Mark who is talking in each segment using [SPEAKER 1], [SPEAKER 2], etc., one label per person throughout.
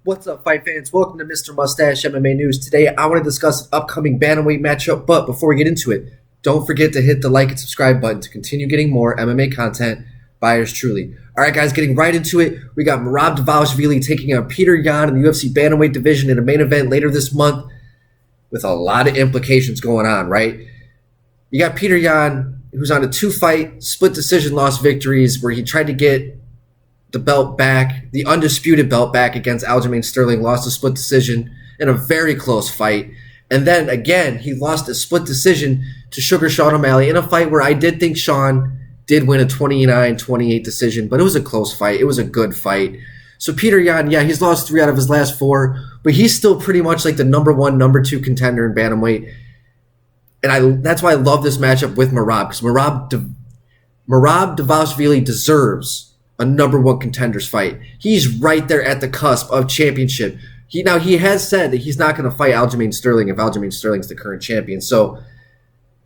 [SPEAKER 1] What's up, fight fans? Welcome to Mr. Mustache MMA News. Today, I want to discuss an upcoming bantamweight matchup, but before we get into it, don't forget to hit the like and subscribe button to continue getting more MMA content by yours truly. All right, guys, getting right into it, we got Merab Dvalishvili taking on Petr Yan in the UFC bantamweight division in a main event later this month with a lot of implications going on, right? You got Petr Yan, who's on a two-fight, split decision loss victories where he tried to get the belt back, the undisputed belt back against Aljamain Sterling, lost a split decision in a very close fight. And then again, he lost a split decision to Sugar Sean O'Malley in a fight where I did think Sean did win a 29-28 decision, but it was a close fight. It was a good fight. So Petr Yan, yeah, he's lost 3 out of his last 4, but he's still pretty much like the number 1, number 2 contender in bantamweight. And that's why I love this matchup with Merab, because Merab Dvalishvili deserves a number 1 contenders fight. He's right there at the cusp of championship. He has said that he's not going to fight Aljamain Sterling if Aljamain Sterling's the current champion. So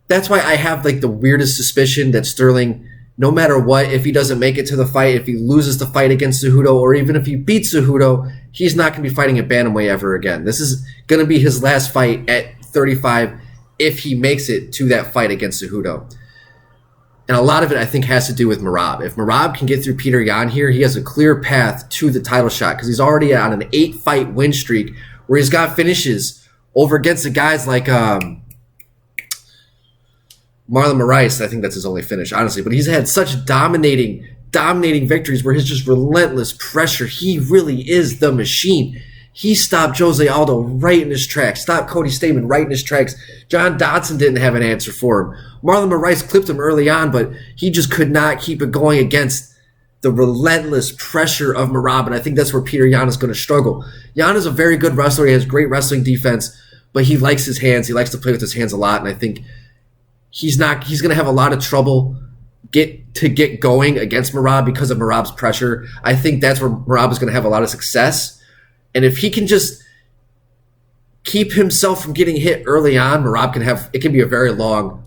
[SPEAKER 1] that's why I have like the weirdest suspicion that Sterling, no matter what, if he doesn't make it to the fight, if he loses the fight against Cejudo, or even if he beats Cejudo, he's not going to be fighting at bantamweight ever again. This is going to be his last fight at 35 if he makes it to that fight against Cejudo. And a lot of it, I think, has to do with Merab. If Merab can get through Petr Yan here, he has a clear path to the title shot because he's already on an 8-fight win streak where he's got finishes over against the guys like Marlon Moraes. I think that's his only finish, honestly. But he's had such dominating victories where he's just relentless pressure. He really is the machine. He stopped Jose Aldo right in his tracks, stopped Cody Stamann right in his tracks. John Dodson didn't have an answer for him. Marlon Moraes clipped him early on, but he just could not keep it going against the relentless pressure of Merab, and I think that's where Petr Yan is going to struggle. Yan is a very good wrestler. He has great wrestling defense, but he likes his hands. He likes to play with his hands a lot, and I think he's going to have a lot of trouble get going against Merab because of Merab's pressure. I think that's where Merab is going to have a lot of success. And if he can just keep himself from getting hit early on, Merab can be a very long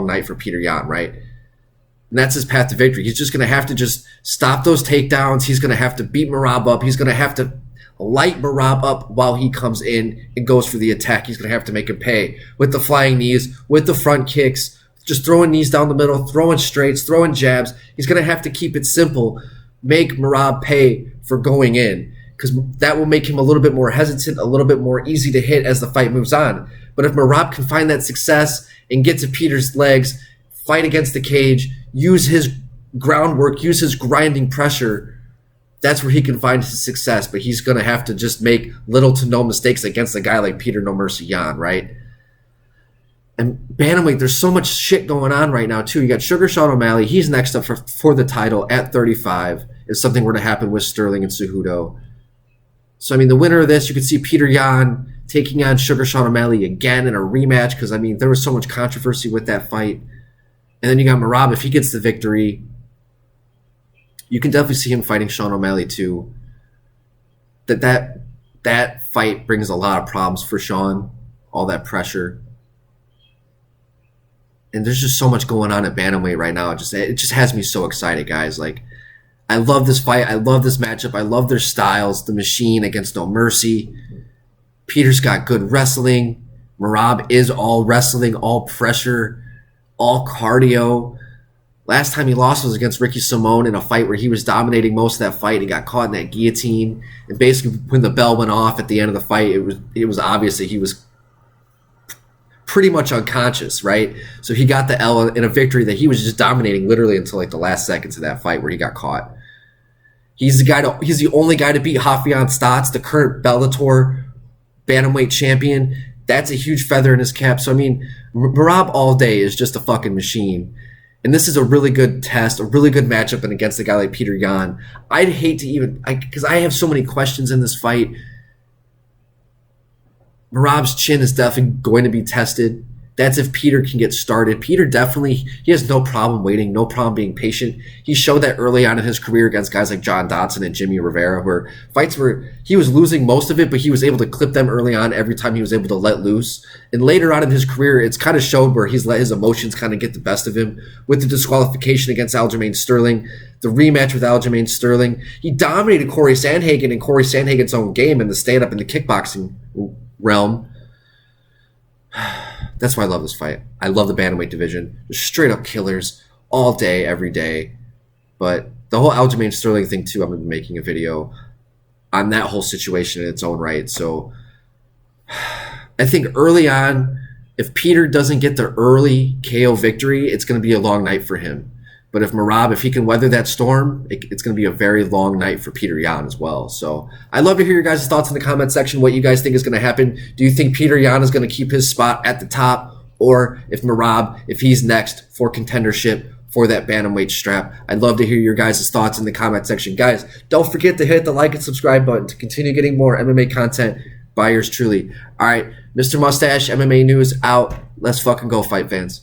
[SPEAKER 1] night for Petr Yan, right? And that's his path to victory. He's just going to have to just stop those takedowns. He's going to have to beat Merab up. He's going to have to light Merab up while he comes in and goes for the attack. He's going to have to make him pay with the flying knees, with the front kicks, just throwing knees down the middle, throwing straights, throwing jabs. He's going to have to keep it simple, make Merab pay for going in, because that will make him a little bit more hesitant, a little bit more easy to hit as the fight moves on. But if Merab can find that success and get to Peter's legs, fight against the cage, use his groundwork, use his grinding pressure, that's where he can find his success. But he's going to have to just make little to no mistakes against a guy like Petr No Mercy Yan, right? And bantamweight, there's so much shit going on right now, too. You got Sugar Sean O'Malley. He's next up for the title at 35 if something were to happen with Sterling and Cejudo. So, I mean, the winner of this, you could see Petr Yan taking on Sugar Sean O'Malley again in a rematch because, I mean, there was so much controversy with that fight. And then you got Merab. If he gets the victory, you can definitely see him fighting Sean O'Malley too. That fight brings a lot of problems for Sean, all that pressure. And there's just so much going on at bantamweight right now. It just has me so excited, guys. Like, I love this fight. I love this matchup. I love their styles. The Machine against No Mercy. Peter's got good wrestling. Merab is all wrestling, all pressure, all cardio. Last time he lost was against Ricky Simon in a fight where he was dominating most of that fight. He got caught in that guillotine. And basically, when the bell went off at the end of the fight, it was obvious that he was pretty much unconscious, right? So he got the L in a victory that he was just dominating literally until like the last seconds of that fight where he got caught. He's the only guy to beat Rafael Stotts, the current Bellator bantamweight champion. That's a huge feather in his cap. So I mean, Merab all day is just a fucking machine. And this is a really good test, a really good matchup, and against a guy like Petr Yan. I'd hate to because I have so many questions in this fight. Merab's chin is definitely going to be tested. That's if Peter can get started. Peter definitely, he has no problem waiting, no problem being patient. He showed that early on in his career against guys like John Dodson and Jimmy Rivera, where fights where he was losing most of it, but he was able to clip them early on every time he was able to let loose. And later on in his career, it's kind of showed where he's let his emotions kind of get the best of him with the disqualification against Aljamain Sterling, the rematch with Aljamain Sterling. He dominated Corey Sandhagen and Corey Sandhagen's own game in the stand-up in the kickboxing realm. That's why I love this fight. I love the bantamweight division. They're straight up killers all day, every day. But the whole Aljamain Sterling thing too, I'm going to be making a video on that whole situation in its own right. So I think early on, if Peter doesn't get the early KO victory, it's going to be a long night for him. But if Merab, if he can weather that storm, it's going to be a very long night for Petr Yan as well. So I'd love to hear your guys' thoughts in the comment section, what you guys think is going to happen. Do you think Petr Yan is going to keep his spot at the top? Or if Merab, if he's next for contendership for that bantamweight strap? I'd love to hear your guys' thoughts in the comment section. Guys, don't forget to hit the like and subscribe button to continue getting more MMA content by yours truly. All right, Mr. Mustache, MMA news out. Let's fucking go, fight fans.